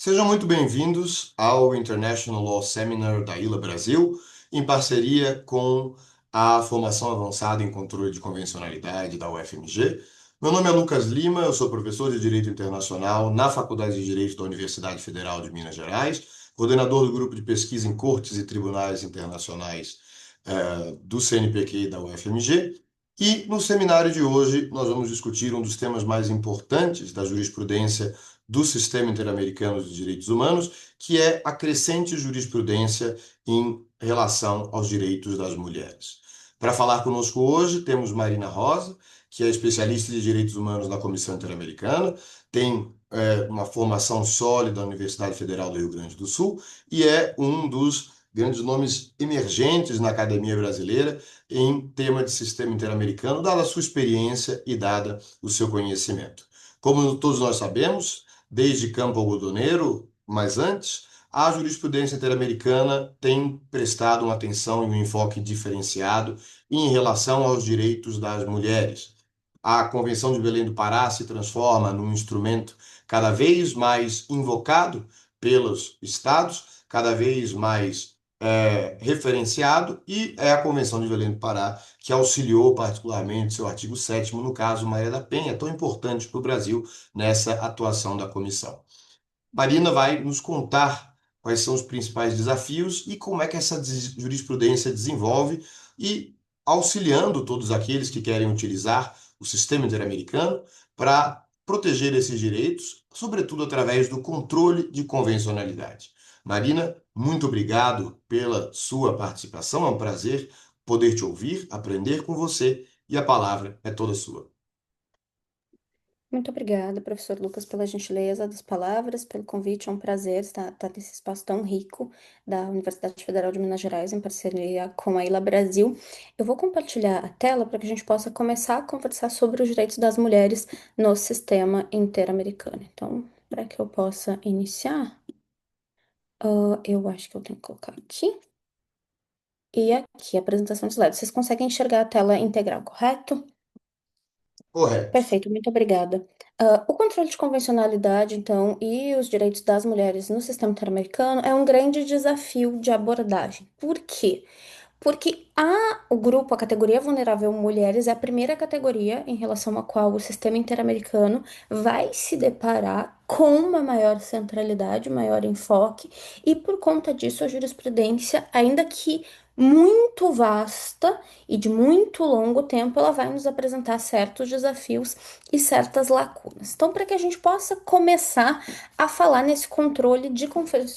Sejam muito bem-vindos ao International Law Seminar da ILA Brasil, em parceria com a Formação Avançada em Controle de Convencionalidade da UFMG. Meu nome é Lucas Lima, eu sou professor de Direito Internacional na Faculdade de Direito da Universidade Federal de Minas Gerais, coordenador do grupo de pesquisa em Cortes e Tribunais Internacionais do CNPq e da UFMG. E no seminário de hoje nós vamos discutir um dos temas mais importantes da jurisprudência do Sistema Interamericano de Direitos Humanos, que é a crescente jurisprudência em relação aos direitos das mulheres. Para falar conosco hoje, temos Marina Rosa, que é especialista de direitos humanos na Comissão Interamericana, tem uma formação sólida na Universidade Federal do Rio Grande do Sul e é um dos grandes nomes emergentes na academia brasileira em tema de sistema interamericano, dada a sua experiência e dada o seu conhecimento. Como todos nós sabemos, desde Campo Algodoneiro, mas antes, a jurisprudência interamericana tem prestado uma atenção e um enfoque diferenciado em relação aos direitos das mulheres. A Convenção de Belém do Pará se transforma num instrumento cada vez mais invocado pelos estados, cada vez mais referenciado, e é a Convenção de Belém do Pará que auxiliou particularmente seu artigo 7º, no caso Maria da Penha, tão importante para o Brasil nessa atuação da comissão. Marina vai nos contar quais são os principais desafios e como é que essa jurisprudência desenvolve e auxiliando todos aqueles que querem utilizar o sistema interamericano para proteger esses direitos, sobretudo através do controle de convencionalidade. Marina, muito obrigado pela sua participação, é um prazer poder te ouvir, aprender com você e a palavra é toda sua. Muito obrigada, professor Lucas, pela gentileza das palavras, pelo convite. É um prazer estar nesse espaço tão rico da Universidade Federal de Minas Gerais, em parceria com a ILA Brasil. Eu vou compartilhar a tela para que a gente possa começar a conversar sobre os direitos das mulheres no sistema interamericano. Então, para que eu possa iniciar, eu acho que eu tenho que colocar aqui. E aqui, apresentação de slides. Vocês conseguem enxergar a tela integral, correto? Correto. Perfeito, muito obrigada. O controle de convencionalidade, então, e os direitos das mulheres no sistema interamericano é um grande desafio de abordagem. Por quê? Porque o grupo, a categoria vulnerável mulheres, é a primeira categoria em relação à qual o sistema interamericano vai se deparar com uma maior centralidade, maior enfoque, e por conta disso a jurisprudência, ainda que muito vasta e de muito longo tempo, ela vai nos apresentar certos desafios e certas lacunas. Então, para que a gente possa começar a falar nesse controle de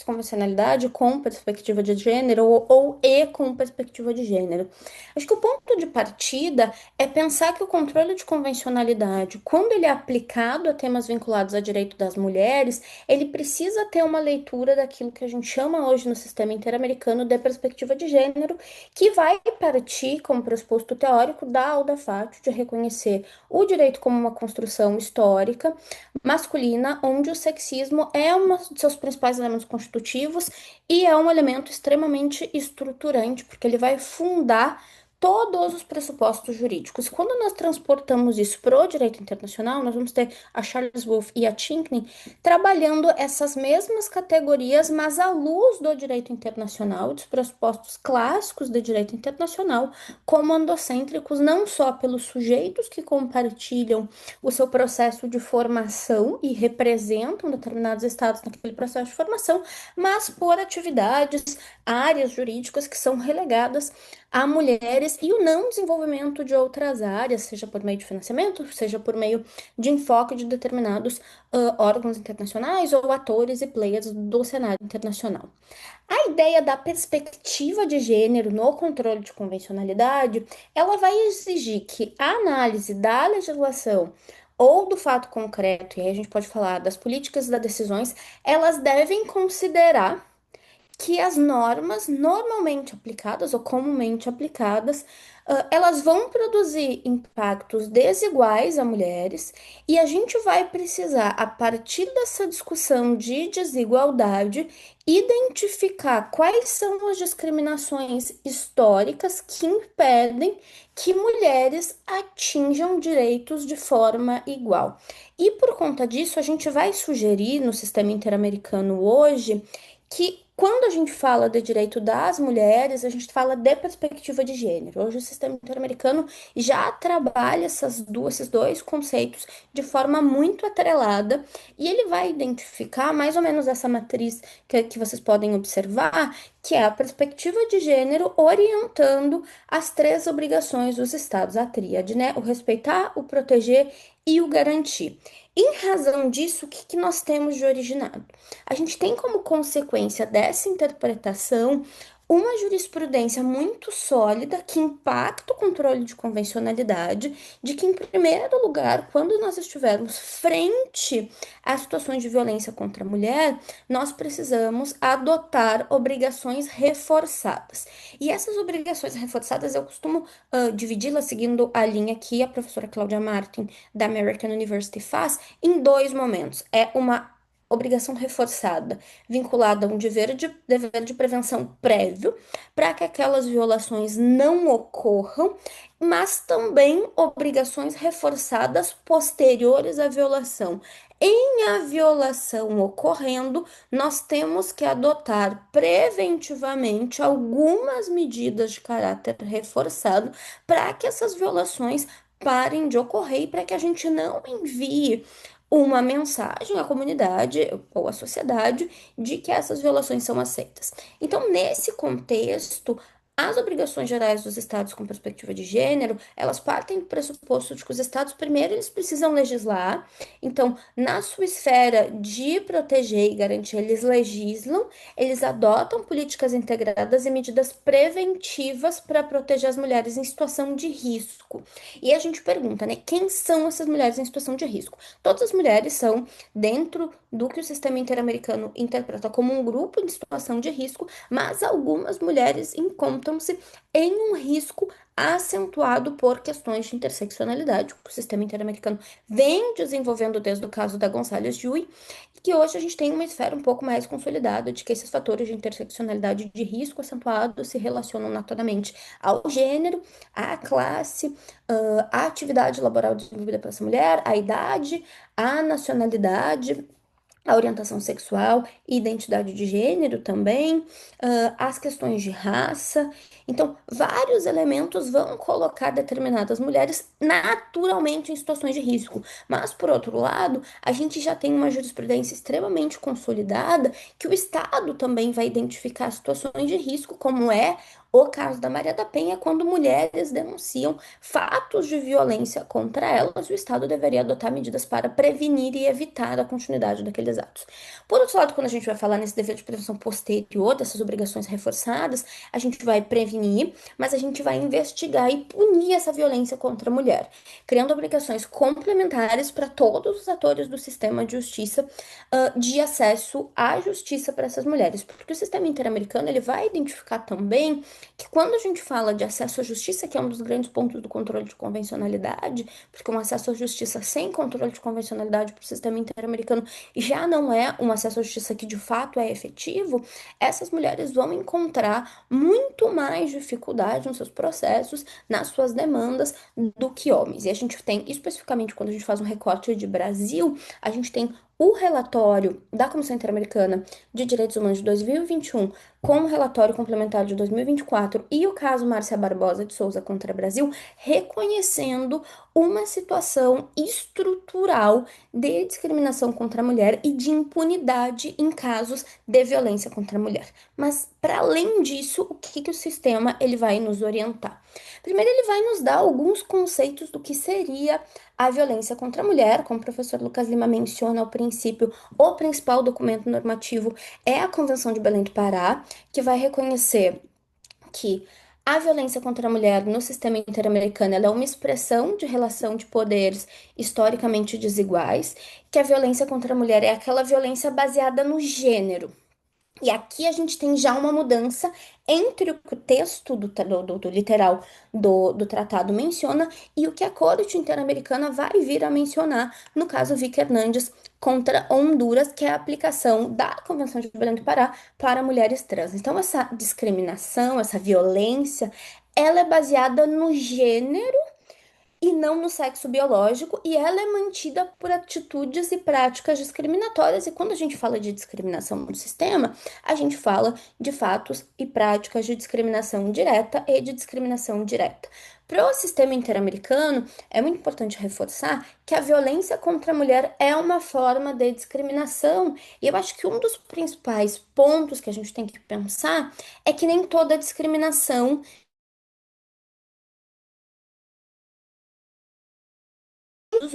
convencionalidade com perspectiva de gênero ou com perspectiva de gênero. Acho que o ponto de partida é pensar que o controle de convencionalidade, quando ele é aplicado a temas vinculados a direito das mulheres, ele precisa ter uma leitura daquilo que a gente chama hoje no sistema interamericano de perspectiva de gênero, que vai partir como pressuposto teórico da Alda Fátio de reconhecer o direito como uma construção histórica masculina, onde o sexismo é um dos seus principais elementos constitutivos e é um elemento extremamente estruturante, porque ele vai fundar todos os pressupostos jurídicos. Quando nós transportamos isso para o direito internacional, nós vamos ter a Charles Wolff e a Chinckney trabalhando essas mesmas categorias, mas à luz do direito internacional, dos pressupostos clássicos de direito internacional, como andocêntricos, não só pelos sujeitos que compartilham o seu processo de formação e representam determinados estados naquele processo de formação, mas por atividades, áreas jurídicas que são relegadas a mulheres e o não desenvolvimento de outras áreas, seja por meio de financiamento, seja por meio de enfoque de determinados órgãos internacionais ou atores e players do cenário internacional. A ideia da perspectiva de gênero no controle de convencionalidade, ela vai exigir que a análise da legislação ou do fato concreto, e aí a gente pode falar das políticas e das decisões, elas devem considerar que as normas normalmente aplicadas ou comumente aplicadas, elas vão produzir impactos desiguais a mulheres, e a gente vai precisar, a partir dessa discussão de desigualdade, identificar quais são as discriminações históricas que impedem que mulheres atinjam direitos de forma igual. E por conta disso, a gente vai sugerir no sistema interamericano hoje que quando a gente fala de direito das mulheres, a gente fala de perspectiva de gênero. Hoje o sistema interamericano já trabalha esses dois conceitos de forma muito atrelada e ele vai identificar mais ou menos essa matriz que vocês podem observar, que é a perspectiva de gênero orientando as três obrigações dos estados, a tríade, né? O respeitar, o proteger e o garantir. Em razão disso, o que nós temos de originado? A gente tem como consequência dessa interpretação uma jurisprudência muito sólida que impacta o controle de convencionalidade, de que, em primeiro lugar, quando nós estivermos frente a situações de violência contra a mulher, nós precisamos adotar obrigações reforçadas. E essas obrigações reforçadas eu costumo dividi-las seguindo a linha que a professora Cláudia Martin, da American University, faz em dois momentos. É uma obrigação reforçada, vinculada a um dever de prevenção prévio, para que aquelas violações não ocorram, mas também obrigações reforçadas posteriores à violação. Em a violação ocorrendo, nós temos que adotar preventivamente algumas medidas de caráter reforçado para que essas violações parem de ocorrer e para que a gente não envie uma mensagem à comunidade ou à sociedade de que essas violações são aceitas. Então, nesse contexto, as obrigações gerais dos estados com perspectiva de gênero, elas partem do pressuposto de que os estados, primeiro, eles precisam legislar. Então, na sua esfera de proteger e garantir, eles legislam, eles adotam políticas integradas e medidas preventivas para proteger as mulheres em situação de risco. E a gente pergunta, né, quem são essas mulheres em situação de risco? Todas as mulheres são dentro do que o sistema interamericano interpreta como um grupo em situação de risco, mas algumas mulheres encontram-se em um risco acentuado por questões de interseccionalidade, que o sistema interamericano vem desenvolvendo desde o caso da Gonçalves Jui, e que hoje a gente tem uma esfera um pouco mais consolidada de que esses fatores de interseccionalidade de risco acentuado se relacionam notadamente ao gênero, à classe, a atividade laboral desenvolvida por essa mulher, a idade, a nacionalidade, a orientação sexual, identidade de gênero também, as questões de raça. Então, vários elementos vão colocar determinadas mulheres naturalmente em situações de risco. Mas, por outro lado, a gente já tem uma jurisprudência extremamente consolidada que o Estado também vai identificar situações de risco, como é o caso da Maria da Penha, quando mulheres denunciam fatos de violência contra elas, o Estado deveria adotar medidas para prevenir e evitar a continuidade daqueles atos. Por outro lado, quando a gente vai falar nesse dever de prevenção posterior, dessas obrigações reforçadas, a gente vai prevenir, mas a gente vai investigar e punir essa violência contra a mulher, criando obrigações complementares para todos os atores do sistema de justiça, de acesso à justiça para essas mulheres, porque o sistema interamericano ele vai identificar também que quando a gente fala de acesso à justiça, que é um dos grandes pontos do controle de convencionalidade, porque um acesso à justiça sem controle de convencionalidade para o sistema interamericano já não é um acesso à justiça que de fato é efetivo, essas mulheres vão encontrar muito mais dificuldade nos seus processos, nas suas demandas, do que homens. E a gente tem, especificamente quando a gente faz um recorte de Brasil, a gente tem o relatório da Comissão Interamericana de Direitos Humanos de 2021 com o relatório complementar de 2024 e o caso Márcia Barbosa de Souza contra Brasil, reconhecendo uma situação estrutural de discriminação contra a mulher e de impunidade em casos de violência contra a mulher. Mas, para além disso, o que que o sistema ele vai nos orientar? Primeiro, ele vai nos dar alguns conceitos do que seria a violência contra a mulher, como o professor Lucas Lima menciona ao princípio, o principal documento normativo é a Convenção de Belém do Pará, que vai reconhecer que a violência contra a mulher no sistema interamericano ela é uma expressão de relação de poderes historicamente desiguais, que a violência contra a mulher é aquela violência baseada no gênero. E aqui a gente tem já uma mudança entre o que o texto do literal do tratado menciona e o que a Corte Interamericana vai vir a mencionar no caso Vicky Hernandes contra Honduras, que é a aplicação da Convenção de Belém do Pará para mulheres trans. Então, essa discriminação, essa violência, ela é baseada no gênero e não no sexo biológico, e ela é mantida por atitudes e práticas discriminatórias. E quando a gente fala de discriminação no sistema, a gente fala de fatos e práticas de discriminação direta e de discriminação direta. Para o sistema interamericano, é muito importante reforçar que a violência contra a mulher é uma forma de discriminação. E eu acho que um dos principais pontos que a gente tem que pensar é que nem toda discriminação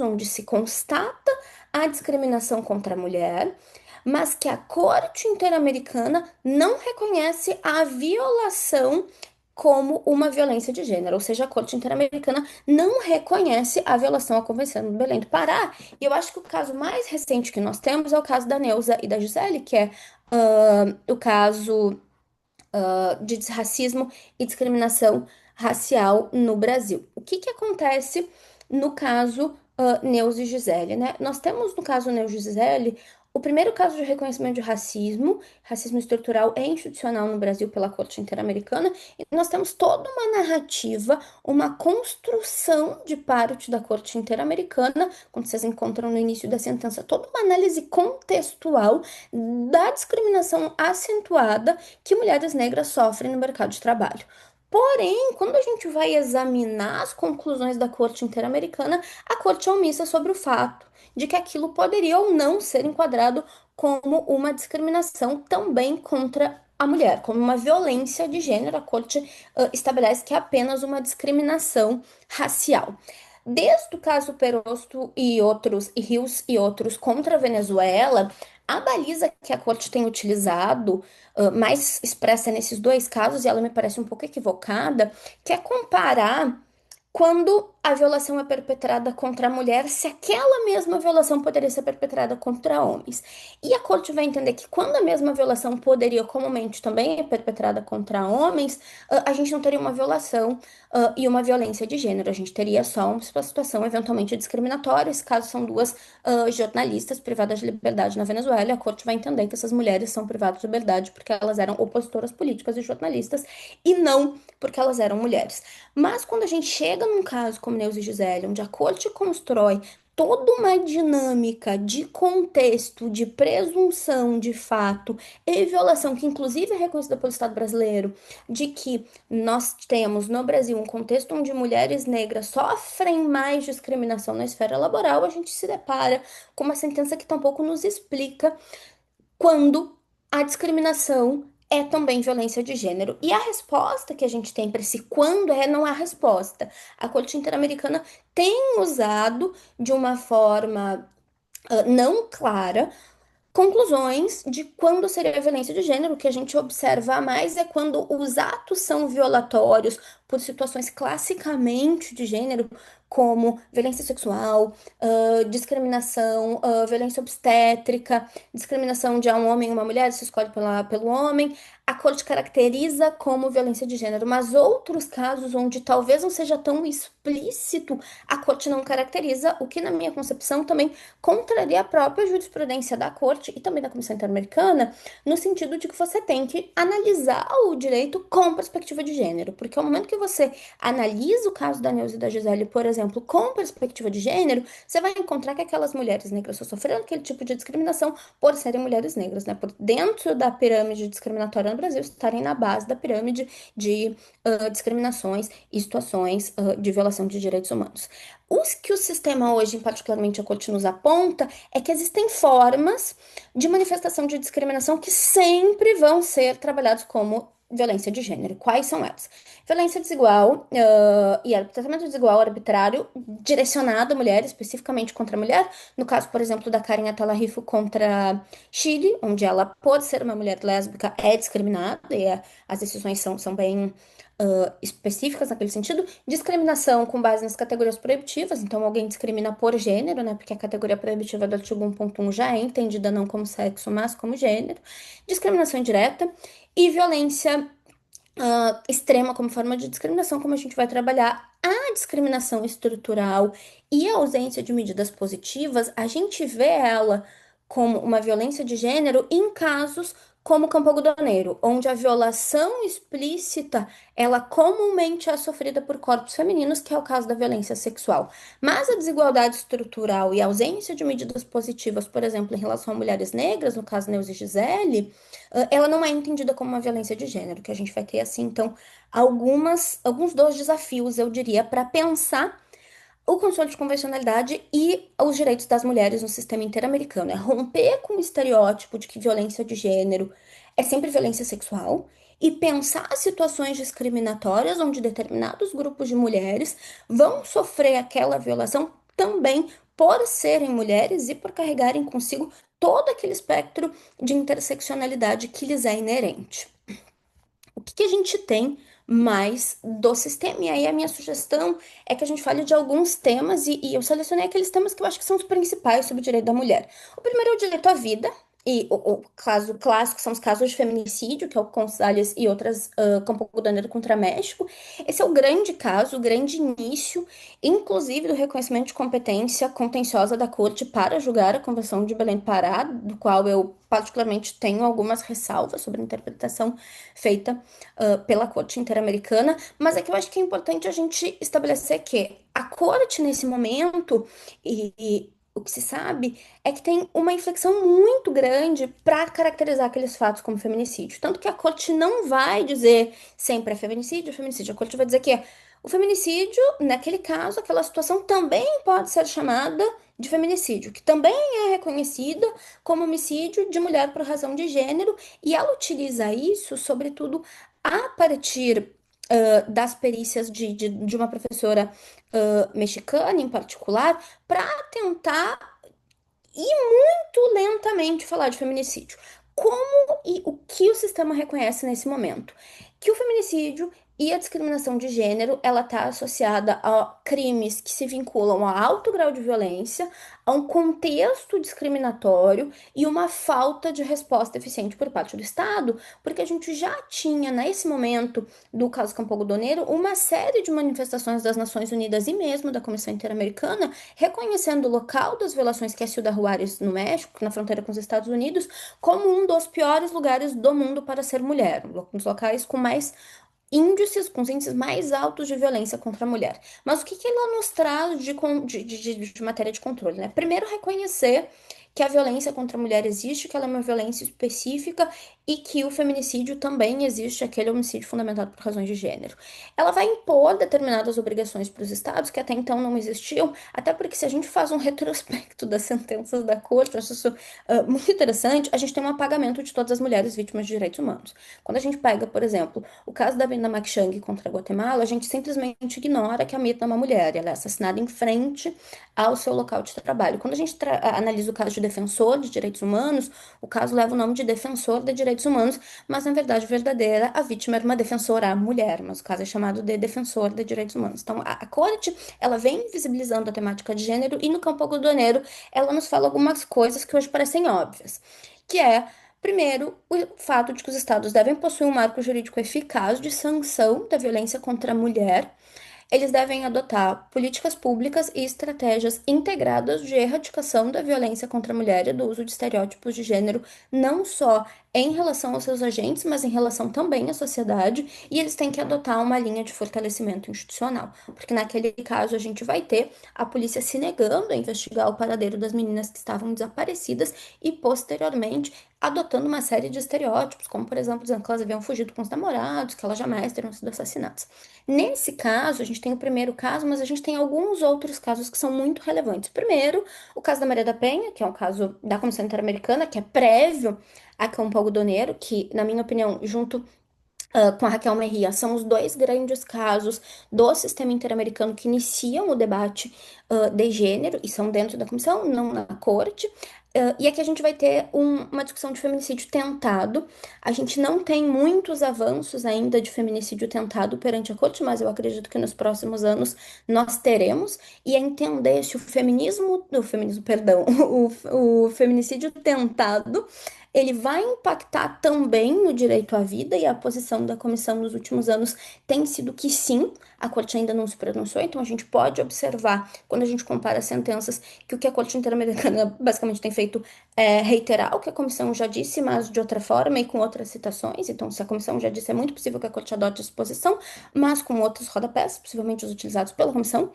onde se constata a discriminação contra a mulher, mas que a Corte Interamericana não reconhece a violação como uma violência de gênero, ou seja, a Corte Interamericana não reconhece a violação à Convenção do Belém do Pará. E eu acho que o caso mais recente que nós temos é o caso da Neuza e da Gisele, que é o caso de racismo e discriminação racial no Brasil. O que que acontece no caso Neuza e Gisele, né? Nós temos no caso Neuza e Gisele o primeiro caso de reconhecimento de racismo, racismo estrutural e institucional no Brasil pela Corte Interamericana, e nós temos toda uma narrativa, uma construção de parte da Corte Interamericana, quando vocês encontram no início da sentença, toda uma análise contextual da discriminação acentuada que mulheres negras sofrem no mercado de trabalho. Porém, quando a gente vai examinar as conclusões da Corte Interamericana, a Corte é omissa sobre o fato de que aquilo poderia ou não ser enquadrado como uma discriminação também contra a mulher, como uma violência de gênero. A Corte estabelece que é apenas uma discriminação racial. Desde o caso Perosto e outros, e Rios e outros contra a Venezuela, a baliza que a corte tem utilizado, mais expressa nesses dois casos, e ela me parece um pouco equivocada, que é comparar quando a violação é perpetrada contra a mulher, se aquela mesma violação poderia ser perpetrada contra homens. E a corte vai entender que quando a mesma violação poderia comumente também ser perpetrada contra homens, a gente não teria uma violação, e uma violência de gênero, a gente teria só uma situação eventualmente discriminatória. Esse caso são duas jornalistas privadas de liberdade na Venezuela, e a corte vai entender que essas mulheres são privadas de liberdade porque elas eram opositoras políticas e jornalistas e não porque elas eram mulheres. Mas quando a gente chega num caso como Neuza e Gisele, onde a corte constrói toda uma dinâmica de contexto, de presunção de fato e violação, que inclusive é reconhecida pelo Estado brasileiro, de que nós temos no Brasil um contexto onde mulheres negras sofrem mais discriminação na esfera laboral, a gente se depara com uma sentença que tampouco nos explica quando a discriminação é também violência de gênero. E a resposta que a gente tem para esse quando não há resposta. A Corte Interamericana tem usado de uma forma não clara conclusões de quando seria violência de gênero. O que a gente observa mais é quando os atos são violatórios por situações classicamente de gênero, como violência sexual, discriminação, violência obstétrica, discriminação de um homem e uma mulher, se escolhe pelo homem. A corte caracteriza como violência de gênero, mas outros casos onde talvez não seja tão explícito, a corte não caracteriza, o que, na minha concepção, também contraria a própria jurisprudência da Corte e também da Comissão Interamericana, no sentido de que você tem que analisar o direito com perspectiva de gênero, porque ao momento que você analisa o caso da Neuza e da Gisele, por exemplo, com perspectiva de gênero, você vai encontrar que aquelas mulheres negras só sofreram aquele tipo de discriminação por serem mulheres negras, né? Por dentro da pirâmide discriminatória no Brasil, estarem na base da pirâmide de discriminações e situações de violação de direitos humanos. Os que o sistema hoje, particularmente a Corte, nos aponta é que existem formas de manifestação de discriminação que sempre vão ser trabalhados como violência de gênero. Quais são elas? Violência desigual tratamento desigual arbitrário direcionado à mulher, especificamente contra a mulher. No caso, por exemplo, da Karen Atalariffo contra Chile, onde ela, por ser uma mulher lésbica, é discriminada e as decisões são bem específicas naquele sentido. Discriminação com base nas categorias proibitivas, então alguém discrimina por gênero, né? Porque a categoria proibitiva do artigo 1.1 já é entendida não como sexo, mas como gênero. Discriminação indireta e violência extrema como forma de discriminação, como a gente vai trabalhar a discriminação estrutural e a ausência de medidas positivas, a gente vê ela como uma violência de gênero em casos como Campo Algodoneiro, onde a violação explícita, ela comumente é sofrida por corpos femininos, que é o caso da violência sexual. Mas a desigualdade estrutural e a ausência de medidas positivas, por exemplo, em relação a mulheres negras, no caso Neuza e Gisele, ela não é entendida como uma violência de gênero, que a gente vai ter, assim, então, alguns dos desafios, eu diria, para pensar o controle de convencionalidade e os direitos das mulheres no sistema interamericano. É romper com o estereótipo de que violência de gênero é sempre violência sexual e pensar situações discriminatórias onde determinados grupos de mulheres vão sofrer aquela violação também por serem mulheres e por carregarem consigo todo aquele espectro de interseccionalidade que lhes é inerente. O que que a gente tem mais do sistema? E aí a minha sugestão é que a gente fale de alguns temas, e eu selecionei aqueles temas que eu acho que são os principais sobre o direito da mulher. O primeiro é o direito à vida, e o caso clássico são os casos de feminicídio, que é o Gonzalez e outras Campo Algodoneiro contra México. Esse é o grande caso, o grande início, inclusive do reconhecimento de competência contenciosa da Corte para julgar a Convenção de Belém do Pará, do qual eu particularmente tenho algumas ressalvas sobre a interpretação feita pela Corte Interamericana, mas é que eu acho que é importante a gente estabelecer que a Corte, nesse momento, e o que se sabe é que tem uma inflexão muito grande para caracterizar aqueles fatos como feminicídio. Tanto que a Corte não vai dizer sempre é feminicídio, é feminicídio. A Corte vai dizer que o feminicídio, naquele caso, aquela situação também pode ser chamada de feminicídio, que também é reconhecida como homicídio de mulher por razão de gênero, e ela utiliza isso, sobretudo, a partir das perícias de uma professora mexicana em particular, para tentar muito lentamente falar de feminicídio. Como e o que o sistema reconhece nesse momento? Que o feminicídio e a discriminação de gênero, ela está associada a crimes que se vinculam a alto grau de violência, a um contexto discriminatório e uma falta de resposta eficiente por parte do Estado, porque a gente já tinha, nesse momento do caso Campo Algodoneiro, uma série de manifestações das Nações Unidas e mesmo da Comissão Interamericana reconhecendo o local das violações, que é Ciudad Juárez, no México, na fronteira com os Estados Unidos, como um dos piores lugares do mundo para ser mulher, um dos locais com mais índices, com os índices mais altos de violência contra a mulher. Mas o que que ela nos traz de matéria de controle, né? Primeiro, reconhecer que a violência contra a mulher existe, que ela é uma violência específica e que o feminicídio também existe, aquele homicídio fundamentado por razões de gênero. Ela vai impor determinadas obrigações para os estados que até então não existiam, até porque se a gente faz um retrospecto das sentenças da corte, eu acho isso muito interessante, a gente tem um apagamento de todas as mulheres vítimas de direitos humanos. Quando a gente pega, por exemplo, o caso da Brenda McShang contra a Guatemala, a gente simplesmente ignora que a Mita é uma mulher, ela é assassinada em frente ao seu local de trabalho. Quando a gente analisa o caso de defensor de direitos humanos, o caso leva o nome de defensor de direitos humanos, mas na verdade verdadeira, a vítima era uma defensora, a mulher, mas o caso é chamado de defensor de direitos humanos. Então, a corte, ela vem visibilizando a temática de gênero e no campo algodoneiro, ela nos fala algumas coisas que hoje parecem óbvias, que é primeiro, o fato de que os estados devem possuir um marco jurídico eficaz de sanção da violência contra a mulher. Eles devem adotar políticas públicas e estratégias integradas de erradicação da violência contra a mulher e do uso de estereótipos de gênero, não só em relação aos seus agentes, mas em relação também à sociedade, e eles têm que adotar uma linha de fortalecimento institucional, porque naquele caso a gente vai ter a polícia se negando a investigar o paradeiro das meninas que estavam desaparecidas e posteriormente adotando uma série de estereótipos, como por exemplo, dizendo que elas haviam fugido com os namorados, que elas jamais teriam sido assassinadas. Nesse caso, a gente tem o primeiro caso, mas a gente tem alguns outros casos que são muito relevantes. Primeiro, o caso da Maria da Penha, que é um caso da Comissão Interamericana, que é prévio a Campo Algodoneiro, que, na minha opinião, junto com a Raquel Mejia, são os dois grandes casos do sistema interamericano que iniciam o debate de gênero, e são dentro da comissão, não na corte. E aqui a gente vai ter uma discussão de feminicídio tentado. A gente não tem muitos avanços ainda de feminicídio tentado perante a corte, mas eu acredito que nos próximos anos nós teremos. E é entender se perdão, o feminicídio tentado ele vai impactar também no direito à vida, e a posição da comissão nos últimos anos tem sido que sim, a corte ainda não se pronunciou, então a gente pode observar, quando a gente compara as sentenças, que o que a Corte Interamericana basicamente tem feito é reiterar o que a comissão já disse, mas de outra forma e com outras citações. Então, se a comissão já disse, é muito possível que a corte adote essa posição, mas com outros rodapés, possivelmente os utilizados pela comissão.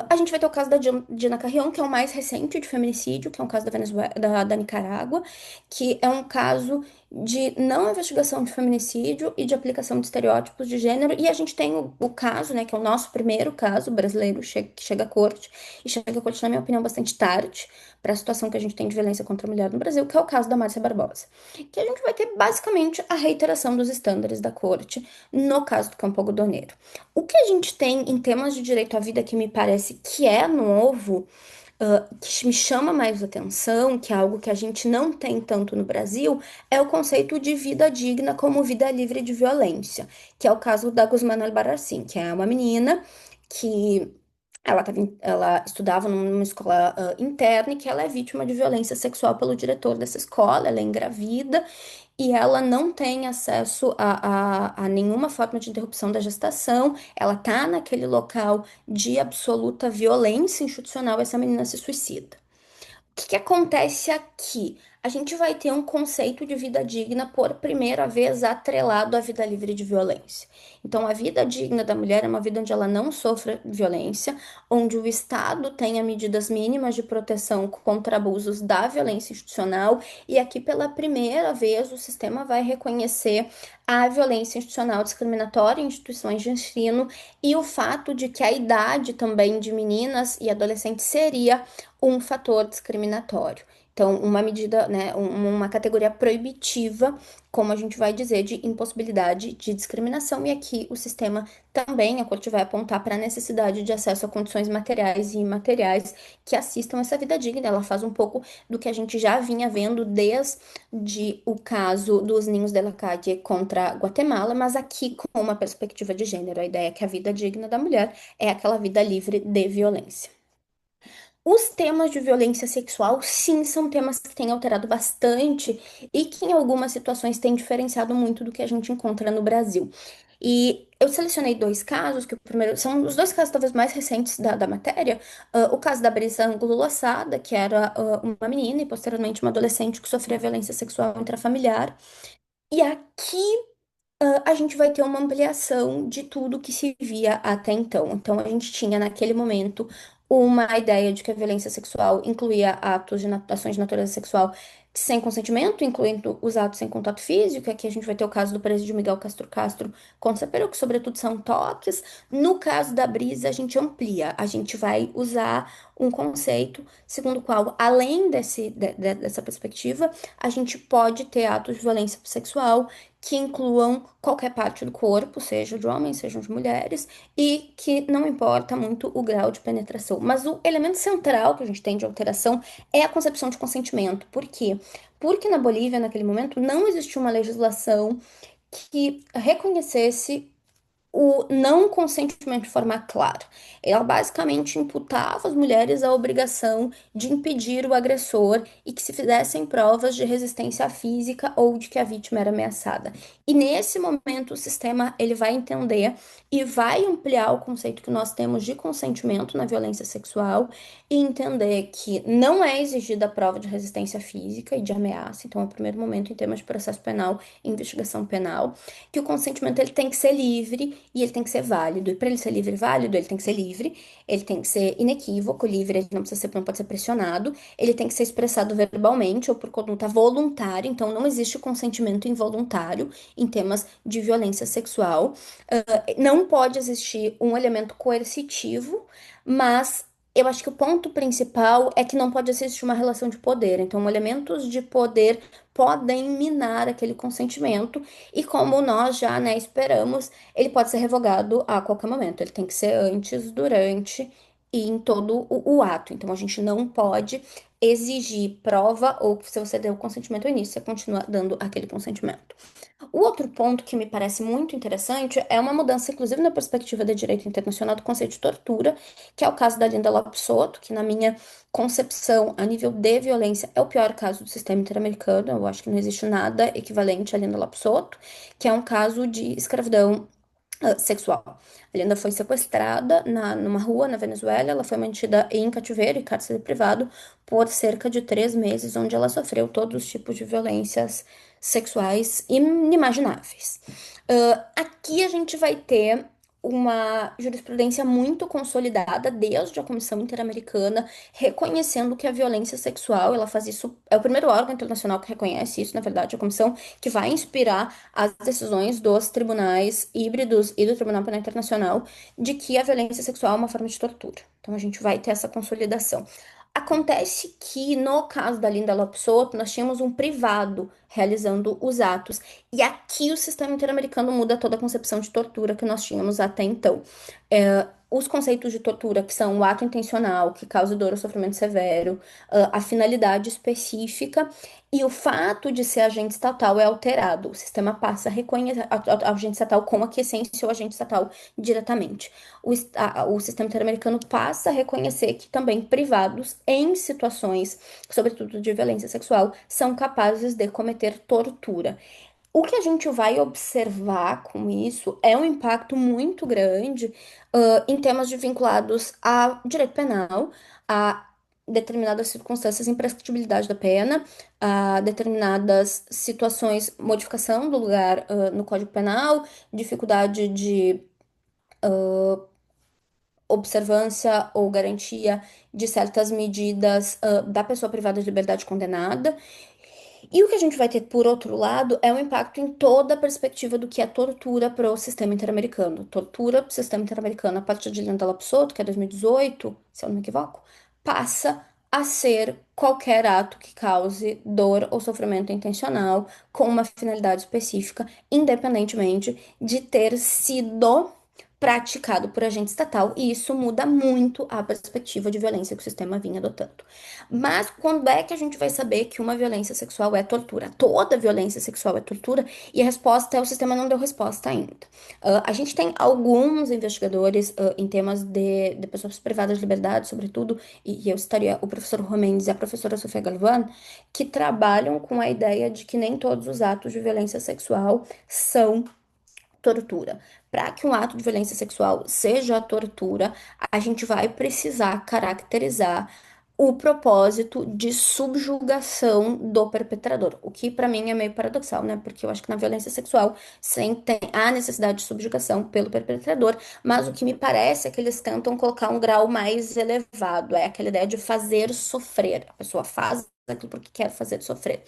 A gente vai ter o caso da Dina Carrion, que é o mais recente de feminicídio, que é um caso da Venezuela, da Nicarágua, que é um caso de não investigação de feminicídio e de aplicação de estereótipos de gênero. E a gente tem o caso, né, que é o nosso primeiro caso brasileiro que chega à corte, e chega à corte, na minha opinião, bastante tarde para a situação que a gente tem de violência contra a mulher no Brasil, que é o caso da Márcia Barbosa. Que a gente vai ter basicamente a reiteração dos estándares da corte no caso do Campo Algodoneiro. O que a gente tem em temas de direito à vida que me parece que é novo, que me chama mais atenção, que é algo que a gente não tem tanto no Brasil, é o conceito de vida digna como vida livre de violência, que é o caso da Guzmán Albarracín, que é uma menina que ela estudava numa escola interna e que ela é vítima de violência sexual pelo diretor dessa escola, ela é engravida e ela não tem acesso a nenhuma forma de interrupção da gestação, ela tá naquele local de absoluta violência institucional, essa menina se suicida. O que acontece aqui? A gente vai ter um conceito de vida digna por primeira vez atrelado à vida livre de violência. Então, a vida digna da mulher é uma vida onde ela não sofre violência, onde o Estado tenha medidas mínimas de proteção contra abusos da violência institucional, e aqui pela primeira vez o sistema vai reconhecer a violência institucional discriminatória em instituições de ensino e o fato de que a idade também de meninas e adolescentes seria um fator discriminatório. Então, uma medida, né, uma categoria proibitiva, como a gente vai dizer, de impossibilidade de discriminação. E aqui o sistema também, a corte vai apontar para a necessidade de acesso a condições materiais e imateriais que assistam essa vida digna. Ela faz um pouco do que a gente já vinha vendo desde o caso dos ninhos de la Calle contra Guatemala, mas aqui com uma perspectiva de gênero. A ideia é que a vida digna da mulher é aquela vida livre de violência. Os temas de violência sexual, sim, são temas que têm alterado bastante e que, em algumas situações, têm diferenciado muito do que a gente encontra no Brasil. E eu selecionei dois casos, que o primeiro são os dois casos talvez mais recentes da matéria. O caso da Brisa Angulo Laçada, que era uma menina e posteriormente uma adolescente que sofria violência sexual intrafamiliar. E aqui a gente vai ter uma ampliação de tudo que se via até então. Então, a gente tinha naquele momento uma ideia de que a violência sexual incluía atos de ações de natureza sexual sem consentimento, incluindo os atos sem contato físico. Aqui a gente vai ter o caso do presídio Miguel Castro Castro contra Peru, que sobretudo são toques. No caso da Brisa, a gente amplia, a gente vai usar um conceito segundo o qual, além dessa perspectiva, a gente pode ter atos de violência sexual que incluam qualquer parte do corpo, seja de homens, sejam de mulheres, e que não importa muito o grau de penetração. Mas o elemento central que a gente tem de alteração é a concepção de consentimento. Por quê? Porque na Bolívia, naquele momento, não existia uma legislação que reconhecesse o não consentimento de forma clara. Ela basicamente imputava às mulheres a obrigação de impedir o agressor e que se fizessem provas de resistência física ou de que a vítima era ameaçada. E nesse momento o sistema ele vai entender e vai ampliar o conceito que nós temos de consentimento na violência sexual e entender que não é exigida a prova de resistência física e de ameaça. Então, é o primeiro momento em termos de processo penal e investigação penal, que o consentimento ele tem que ser livre e ele tem que ser válido. E para ele ser livre e válido, ele tem que ser livre, ele tem que ser inequívoco, livre, ele não precisa ser, não pode ser pressionado, ele tem que ser expressado verbalmente ou por conduta voluntária, então não existe consentimento involuntário em temas de violência sexual. Não pode existir um elemento coercitivo, mas eu acho que o ponto principal é que não pode existir uma relação de poder. Então, elementos de poder podem minar aquele consentimento, e como nós já, né, esperamos, ele pode ser revogado a qualquer momento. Ele tem que ser antes, durante e em todo o ato. Então, a gente não pode exigir prova ou que se você deu o consentimento ao início, você continua dando aquele consentimento. O outro ponto que me parece muito interessante é uma mudança, inclusive na perspectiva de direito internacional, do conceito de tortura, que é o caso da Linda Lopes Soto, que na minha concepção, a nível de violência, é o pior caso do sistema interamericano. Eu acho que não existe nada equivalente à Linda Lopes Soto, que é um caso de escravidão sexual. A Linda foi sequestrada numa rua na Venezuela, ela foi mantida em cativeiro e cárcere privado por cerca de 3 meses, onde ela sofreu todos os tipos de violências sexuais inimagináveis. Aqui a gente vai ter uma jurisprudência muito consolidada desde a Comissão Interamericana, reconhecendo que a violência sexual, ela faz isso, é o primeiro órgão internacional que reconhece isso, na verdade, a comissão que vai inspirar as decisões dos tribunais híbridos e do Tribunal Penal Internacional de que a violência sexual é uma forma de tortura. Então a gente vai ter essa consolidação. Acontece que, no caso da Linda Lopes Soto, nós tínhamos um privado realizando os atos. E aqui o sistema interamericano muda toda a concepção de tortura que nós tínhamos até então. Os conceitos de tortura, que são o ato intencional, que causa dor ou sofrimento severo, a finalidade específica e o fato de ser agente estatal é alterado. O sistema passa a reconhecer a agente estatal com aquiescência ou agente estatal diretamente. O sistema interamericano passa a reconhecer que também privados, em situações, sobretudo de violência sexual, são capazes de cometer tortura. O que a gente vai observar com isso é um impacto muito grande, em temas vinculados a direito penal, a determinadas circunstâncias, imprescritibilidade da pena, a determinadas situações, modificação do lugar, no Código Penal, dificuldade de observância ou garantia de certas medidas, da pessoa privada de liberdade condenada. E o que a gente vai ter, por outro lado, é um impacto em toda a perspectiva do que é tortura para o sistema interamericano. Tortura para o sistema interamericano, a partir de Linda Lapsoto, que é 2018, se eu não me equivoco, passa a ser qualquer ato que cause dor ou sofrimento intencional com uma finalidade específica, independentemente de ter sido praticado por agente estatal, e isso muda muito a perspectiva de violência que o sistema vinha adotando. Mas quando é que a gente vai saber que uma violência sexual é tortura? Toda violência sexual é tortura, e a resposta é o sistema não deu resposta ainda. A gente tem alguns investigadores, em temas de pessoas privadas de liberdade, sobretudo, e eu citaria o professor Romendes e a professora Sofia Galvão, que trabalham com a ideia de que nem todos os atos de violência sexual são tortura. Para que um ato de violência sexual seja tortura, a gente vai precisar caracterizar o propósito de subjugação do perpetrador, o que para mim é meio paradoxal, né? Porque eu acho que na violência sexual sempre tem a necessidade de subjugação pelo perpetrador, mas o que me parece é que eles tentam colocar um grau mais elevado, é aquela ideia de fazer sofrer. A pessoa faz aquilo porque quer fazer sofrer.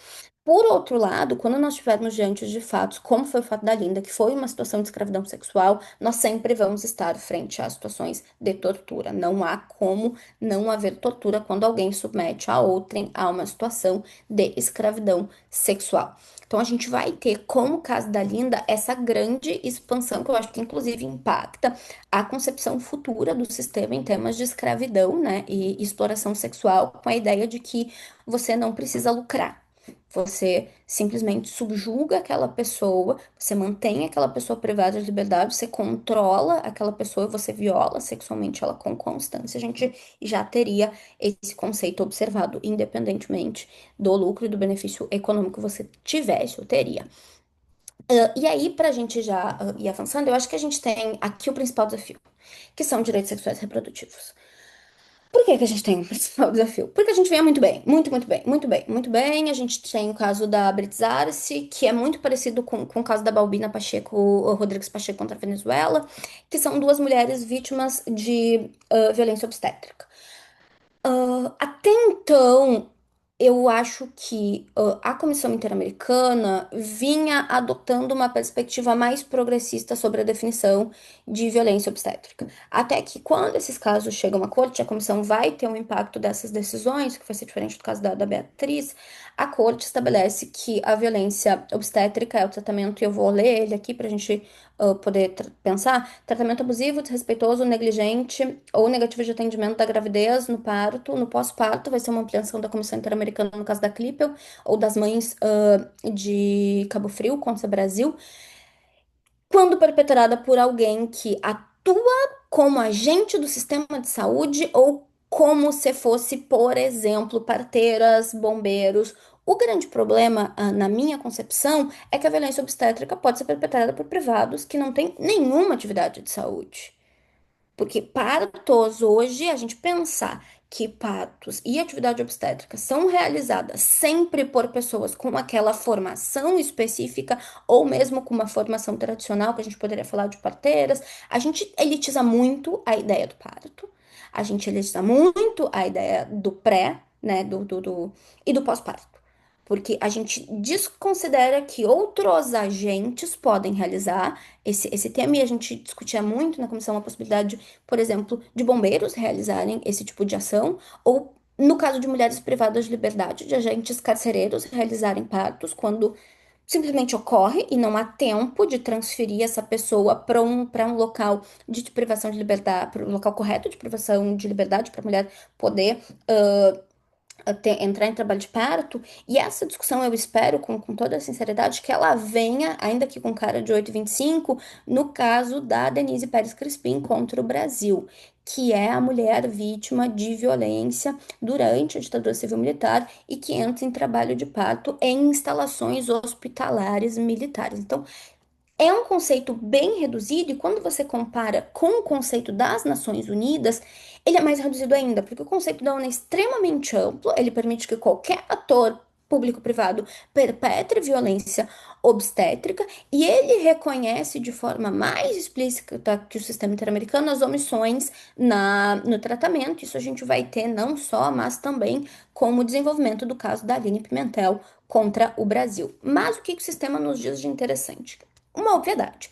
Por outro lado, quando nós estivermos diante de fatos, como foi o fato da Linda, que foi uma situação de escravidão sexual, nós sempre vamos estar frente a situações de tortura. Não há como não haver tortura quando alguém submete a outrem a uma situação de escravidão sexual. Então a gente vai ter, como o caso da Linda, essa grande expansão que eu acho que inclusive impacta a concepção futura do sistema em temas de escravidão, né, e exploração sexual, com a ideia de que você não precisa lucrar. Você simplesmente subjuga aquela pessoa, você mantém aquela pessoa privada de liberdade, você controla aquela pessoa e você viola sexualmente ela com constância. A gente já teria esse conceito observado, independentemente do lucro e do benefício econômico que você tivesse ou teria. E aí, para a gente já ir avançando, eu acho que a gente tem aqui o principal desafio, que são direitos sexuais e reprodutivos. Por que que a gente tem um principal desafio? Porque a gente vem muito bem, muito, muito bem, muito bem, muito bem. A gente tem o caso da Beatriz Arce, que é muito parecido com o caso da Balbina Pacheco, Rodrigues Pacheco contra a Venezuela, que são duas mulheres vítimas de violência obstétrica. Até então, eu acho que a Comissão Interamericana vinha adotando uma perspectiva mais progressista sobre a definição de violência obstétrica. Até que, quando esses casos chegam à corte, a comissão vai ter um impacto dessas decisões, que vai ser diferente do caso da Beatriz. A corte estabelece que a violência obstétrica é o tratamento, e eu vou ler ele aqui para a gente poder pensar: tratamento abusivo, desrespeitoso, negligente ou negativo de atendimento da gravidez, no parto, no pós-parto, vai ser uma ampliação da Comissão Interamericana no caso da Clipel, ou das mães de Cabo Frio contra o Brasil, quando perpetrada por alguém que atua como agente do sistema de saúde ou como se fosse, por exemplo, parteiras, bombeiros. O grande problema, na minha concepção, é que a violência obstétrica pode ser perpetrada por privados que não têm nenhuma atividade de saúde. Porque partos hoje, a gente pensar que partos e atividade obstétrica são realizadas sempre por pessoas com aquela formação específica, ou mesmo com uma formação tradicional, que a gente poderia falar de parteiras, a gente elitiza muito a ideia do parto, a gente elitiza muito a ideia do pré, né, e do pós-parto. Porque a gente desconsidera que outros agentes podem realizar esse tema, e a gente discutia muito na comissão a possibilidade, por exemplo, de bombeiros realizarem esse tipo de ação, ou, no caso de mulheres privadas de liberdade, de agentes carcereiros realizarem partos quando simplesmente ocorre e não há tempo de transferir essa pessoa para um local de privação de liberdade, para um local correto de privação de liberdade, para a mulher poder entrar em trabalho de parto, e essa discussão eu espero, com toda a sinceridade, que ela venha, ainda que com cara de 8,25, no caso da Denise Pérez Crispim contra o Brasil, que é a mulher vítima de violência durante a ditadura civil-militar e que entra em trabalho de parto em instalações hospitalares militares. Então, é um conceito bem reduzido, e quando você compara com o conceito das Nações Unidas, ele é mais reduzido ainda, porque o conceito da ONU é extremamente amplo, ele permite que qualquer ator público-privado perpetre violência obstétrica, e ele reconhece de forma mais explícita que o sistema interamericano as omissões no tratamento. Isso a gente vai ter não só, mas também com o desenvolvimento do caso da Aline Pimentel contra o Brasil. Mas o que o sistema nos diz de interessante? Uma obviedade,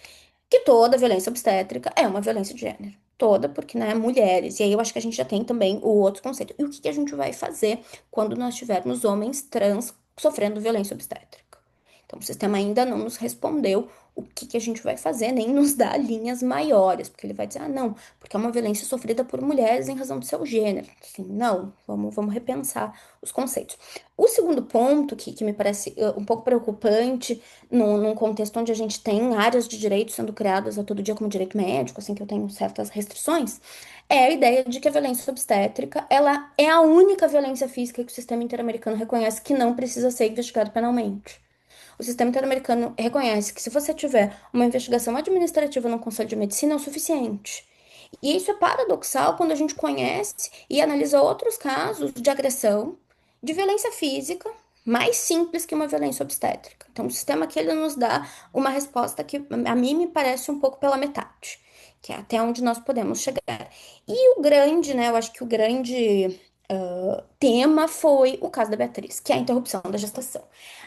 que toda violência obstétrica é uma violência de gênero. Toda, porque, né, mulheres. E aí eu acho que a gente já tem também o outro conceito. E o que que a gente vai fazer quando nós tivermos homens trans sofrendo violência obstétrica? Então, o sistema ainda não nos respondeu o que que a gente vai fazer, nem nos dá linhas maiores, porque ele vai dizer, ah, não, porque é uma violência sofrida por mulheres em razão do seu gênero. Assim, não, vamos repensar os conceitos. O segundo ponto, que me parece um pouco preocupante, num contexto onde a gente tem áreas de direito sendo criadas a todo dia, como direito médico, assim, que eu tenho certas restrições, é a ideia de que a violência obstétrica, ela é a única violência física que o sistema interamericano reconhece que não precisa ser investigada penalmente. O sistema interamericano reconhece que se você tiver uma investigação administrativa no Conselho de Medicina, é o suficiente. E isso é paradoxal quando a gente conhece e analisa outros casos de agressão, de violência física, mais simples que uma violência obstétrica. Então, o sistema aqui ele nos dá uma resposta que a mim me parece um pouco pela metade, que é até onde nós podemos chegar. E o grande, né, eu acho que o grande tema foi o caso da Beatriz, que é a interrupção da gestação.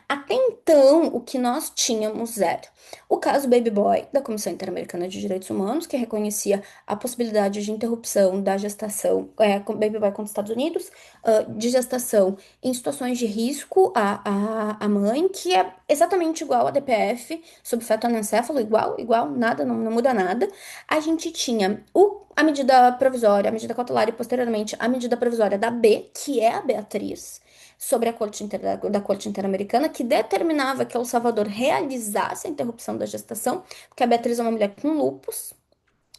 Até então, o que nós tínhamos era o caso Baby Boy, da Comissão Interamericana de Direitos Humanos, que reconhecia a possibilidade de interrupção da gestação, com Baby Boy contra os Estados Unidos, de gestação em situações de risco à mãe, que é exatamente igual a DPF, sobre feto anencefalo, igual, nada, não muda nada. A gente tinha a medida provisória, a medida cautelar e, posteriormente, a medida provisória da B, que é a Beatriz, sobre a da Corte Interamericana, que determinava que El Salvador realizasse a interrupção da gestação, porque a Beatriz é uma mulher com lupus,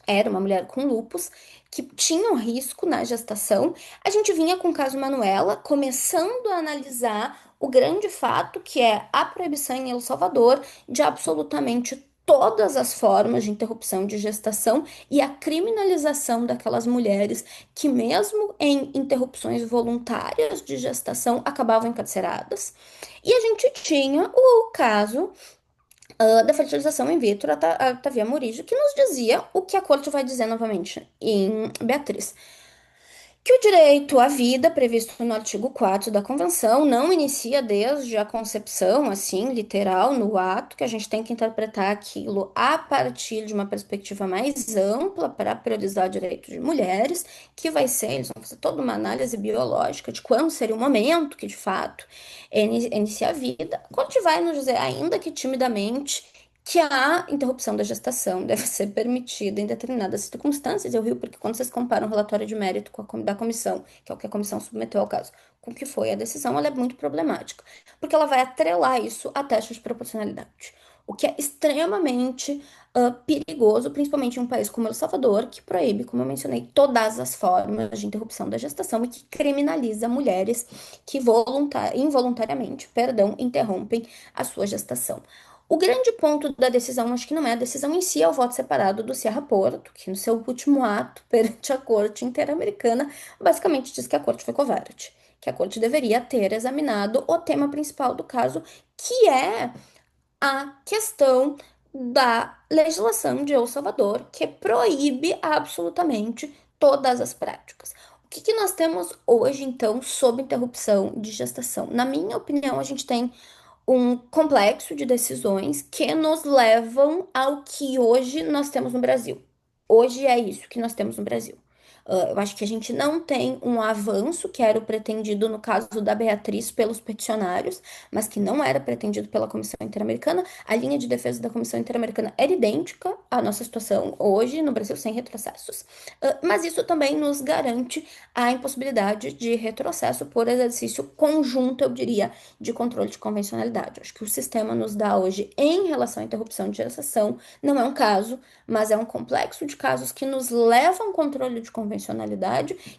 era uma mulher com lupus, que tinha um risco na gestação. A gente vinha com o caso Manuela, começando a analisar o grande fato que é a proibição em El Salvador de absolutamente todas as formas de interrupção de gestação e a criminalização daquelas mulheres que, mesmo em interrupções voluntárias de gestação, acabavam encarceradas. E a gente tinha o caso da fertilização in vitro, a Tavia Morijo, que nos dizia o que a corte vai dizer novamente em Beatriz. Que o direito à vida, previsto no artigo 4 da Convenção, não inicia desde a concepção, assim, literal, no ato, que a gente tem que interpretar aquilo a partir de uma perspectiva mais ampla para priorizar direitos de mulheres, que vai ser, eles vão fazer toda uma análise biológica de quando seria o momento que, de fato, inicia a vida. A corte vai nos dizer, ainda que timidamente, que a interrupção da gestação deve ser permitida em determinadas circunstâncias. Eu rio porque quando vocês comparam o relatório de mérito da comissão, que é o que a comissão submeteu ao caso, com o que foi a decisão, ela é muito problemática, porque ela vai atrelar isso a testes de proporcionalidade. o que é extremamente perigoso, principalmente em um país como El Salvador, que proíbe, como eu mencionei, todas as formas de interrupção da gestação e que criminaliza mulheres que involuntariamente, perdão, interrompem a sua gestação. O grande ponto da decisão, acho que não é a decisão em si, é o voto separado do Sierra Porto, que no seu último ato perante a Corte Interamericana, basicamente diz que a Corte foi covarde, que a Corte deveria ter examinado o tema principal do caso, que é a questão da legislação de El Salvador, que proíbe absolutamente todas as práticas. O que que nós temos hoje, então, sobre interrupção de gestação? Na minha opinião, a gente tem um complexo de decisões que nos levam ao que hoje nós temos no Brasil. Hoje é isso que nós temos no Brasil. Eu acho que a gente não tem um avanço que era o pretendido no caso da Beatriz pelos peticionários, mas que não era pretendido pela Comissão Interamericana. A linha de defesa da Comissão Interamericana era idêntica à nossa situação hoje no Brasil, sem retrocessos. Mas isso também nos garante a impossibilidade de retrocesso por exercício conjunto, eu diria, de controle de convencionalidade. Acho que o sistema nos dá hoje, em relação à interrupção de gestação, não é um caso, mas é um complexo de casos que nos levam ao controle de convencionalidade,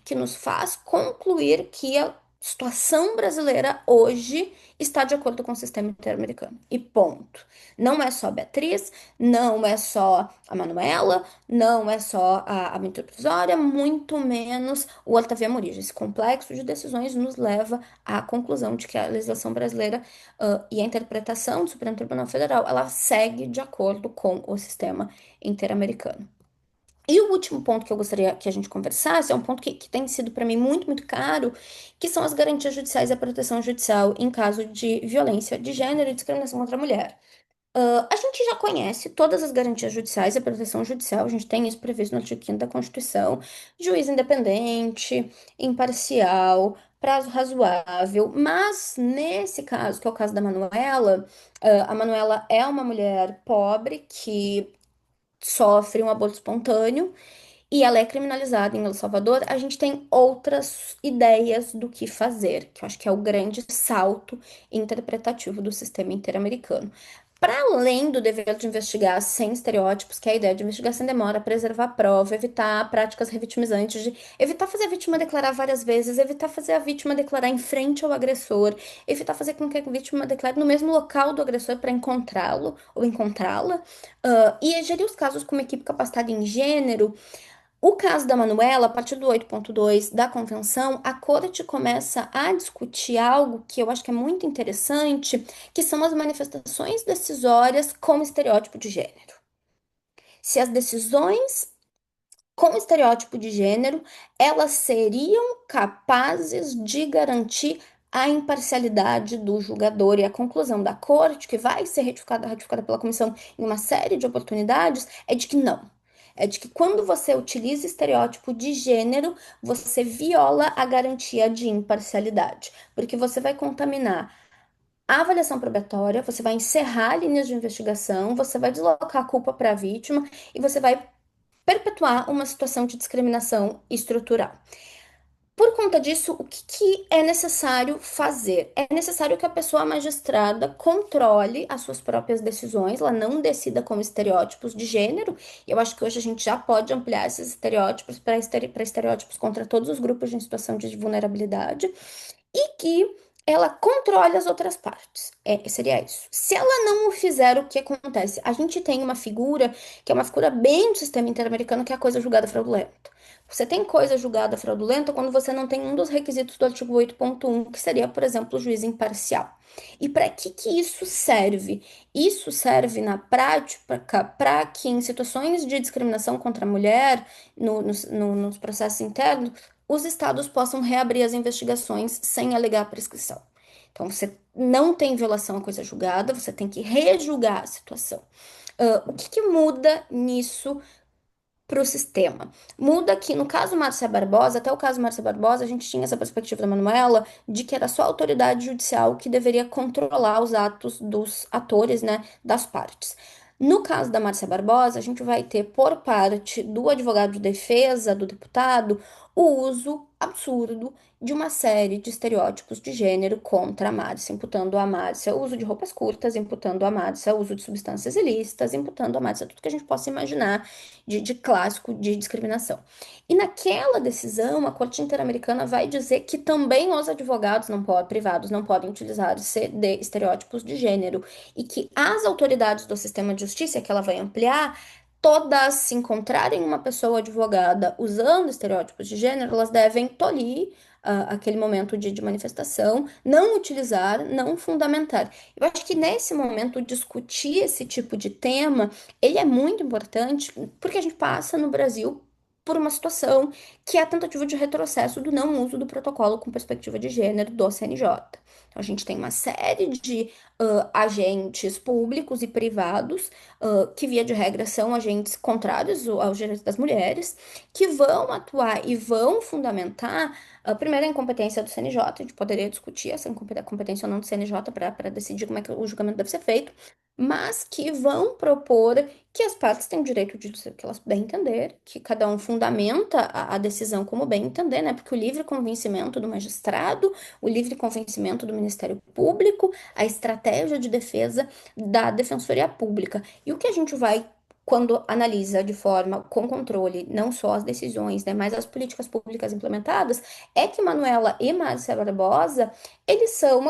que nos faz concluir que a situação brasileira hoje está de acordo com o sistema interamericano. E ponto. Não é só a Beatriz, não é só a Manuela, não é só a medida provisória, muito menos o Otávio Amorim. Esse complexo de decisões nos leva à conclusão de que a legislação brasileira e a interpretação do Supremo Tribunal Federal, ela segue de acordo com o sistema interamericano. E o último ponto que eu gostaria que a gente conversasse é um ponto que tem sido para mim muito, muito caro, que são as garantias judiciais e a proteção judicial em caso de violência de gênero e discriminação contra a mulher. A gente já conhece todas as garantias judiciais e a proteção judicial, a gente tem isso previsto no artigo 5º da Constituição, juiz independente, imparcial, prazo razoável, mas nesse caso, que é o caso da Manuela, a Manuela é uma mulher pobre que sofre um aborto espontâneo e ela é criminalizada em El Salvador, a gente tem outras ideias do que fazer, que eu acho que é o grande salto interpretativo do sistema interamericano. Para além do dever de investigar sem estereótipos, que é a ideia de investigar sem demora, preservar a prova, evitar práticas revitimizantes, de evitar fazer a vítima declarar várias vezes, evitar fazer a vítima declarar em frente ao agressor, evitar fazer com que a vítima declare no mesmo local do agressor para encontrá-lo ou encontrá-la, e gerir os casos com uma equipe capacitada em gênero. O caso da Manuela, a partir do 8.2 da Convenção, a Corte começa a discutir algo que eu acho que é muito interessante, que são as manifestações decisórias com estereótipo de gênero. Se as decisões com estereótipo de gênero, elas seriam capazes de garantir a imparcialidade do julgador e a conclusão da corte, que vai ser ratificada pela comissão em uma série de oportunidades, é de que não. É de que quando você utiliza estereótipo de gênero, você viola a garantia de imparcialidade, porque você vai contaminar a avaliação probatória, você vai encerrar linhas de investigação, você vai deslocar a culpa para a vítima e você vai perpetuar uma situação de discriminação estrutural. Por conta disso, o que é necessário fazer? É necessário que a pessoa magistrada controle as suas próprias decisões, ela não decida com estereótipos de gênero. E eu acho que hoje a gente já pode ampliar esses estereótipos para estereótipos contra todos os grupos em situação de vulnerabilidade e que ela controle as outras partes. Seria isso. Se ela não o fizer, o que acontece? A gente tem uma figura que é uma figura bem do sistema interamericano, que é a coisa julgada fraudulenta. Você tem coisa julgada fraudulenta quando você não tem um dos requisitos do artigo 8.1, que seria, por exemplo, o juiz imparcial. E para que isso serve? Isso serve na prática para que em situações de discriminação contra a mulher, nos processos internos, os estados possam reabrir as investigações sem alegar prescrição. Então, você não tem violação à coisa julgada, você tem que rejulgar a situação. O que muda nisso para o sistema? Muda que, no caso Márcia Barbosa, até o caso Márcia Barbosa, a gente tinha essa perspectiva da Manuela de que era só a autoridade judicial que deveria controlar os atos dos atores, né, das partes. No caso da Márcia Barbosa, a gente vai ter, por parte do advogado de defesa, do deputado, o uso absurdo de uma série de estereótipos de gênero contra a Márcia, imputando a Márcia o uso de roupas curtas, imputando a Márcia o uso de substâncias ilícitas, imputando a Márcia tudo que a gente possa imaginar de clássico de discriminação. E naquela decisão, a Corte Interamericana vai dizer que também os advogados não podem, privados não podem utilizar-se de estereótipos de gênero e que as autoridades do sistema de justiça, que ela vai ampliar, todas se encontrarem uma pessoa advogada usando estereótipos de gênero, elas devem tolir aquele momento de manifestação, não utilizar, não fundamentar. Eu acho que nesse momento discutir esse tipo de tema, ele é muito importante porque a gente passa no Brasil por uma situação que é a tentativa de retrocesso do não uso do protocolo com perspectiva de gênero do CNJ. Então, a gente tem uma série de agentes públicos e privados que, via de regra, são agentes contrários aos direitos das mulheres, que vão atuar e vão fundamentar, primeiro, a incompetência do CNJ, a gente poderia discutir essa competência ou não do CNJ para decidir como é que o julgamento deve ser feito, mas que vão propor que as partes têm o direito de dizer o que elas bem entender, que cada um fundamenta a decisão como bem entender, né? Porque o livre convencimento do magistrado, o livre convencimento do Ministério Público, a estratégia de defesa da Defensoria Pública. E o que a gente vai, quando analisa de forma com controle, não só as decisões, né, mas as políticas públicas implementadas, é que Manuela e Márcia Barbosa, eles são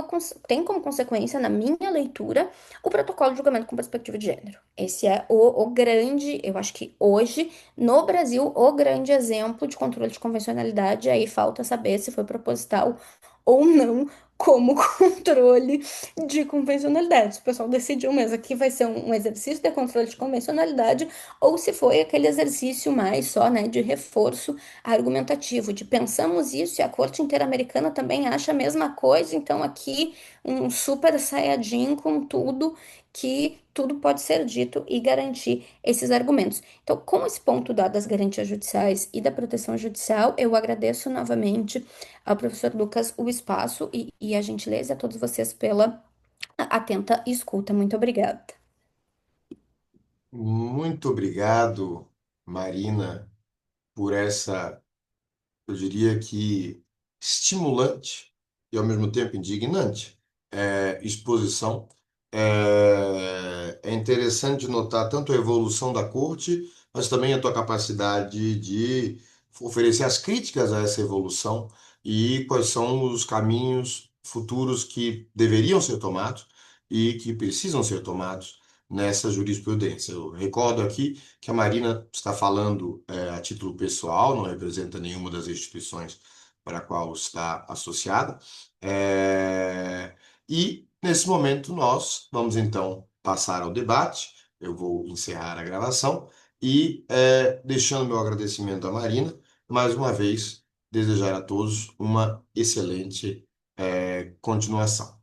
têm como consequência, na minha leitura, o protocolo de julgamento com perspectiva de gênero. Esse é o grande, eu acho que hoje, no Brasil, o grande exemplo de controle de convencionalidade. Aí falta saber se foi proposital ou não, como controle de convencionalidade. Se o pessoal decidiu mesmo que vai ser um exercício de controle de convencionalidade, ou se foi aquele exercício mais só, né, de reforço argumentativo, de pensamos isso e a Corte Interamericana também acha a mesma coisa, então aqui um super saiyajin com tudo que tudo pode ser dito e garantir esses argumentos. Então, com esse ponto das garantias judiciais e da proteção judicial, eu agradeço novamente ao professor Lucas o espaço e a gentileza a todos vocês pela atenta escuta. Muito obrigada. Muito obrigado, Marina, por essa, eu diria que estimulante e ao mesmo tempo indignante exposição. É interessante notar tanto a evolução da corte, mas também a tua capacidade de oferecer as críticas a essa evolução e quais são os caminhos futuros que deveriam ser tomados e que precisam ser tomados nessa jurisprudência. Eu recordo aqui que a Marina está falando a título pessoal, não representa nenhuma das instituições para a qual está associada. É, e, nesse momento, nós vamos então passar ao debate. Eu vou encerrar a gravação e, deixando meu agradecimento à Marina, mais uma vez, desejar a todos uma excelente, continuação.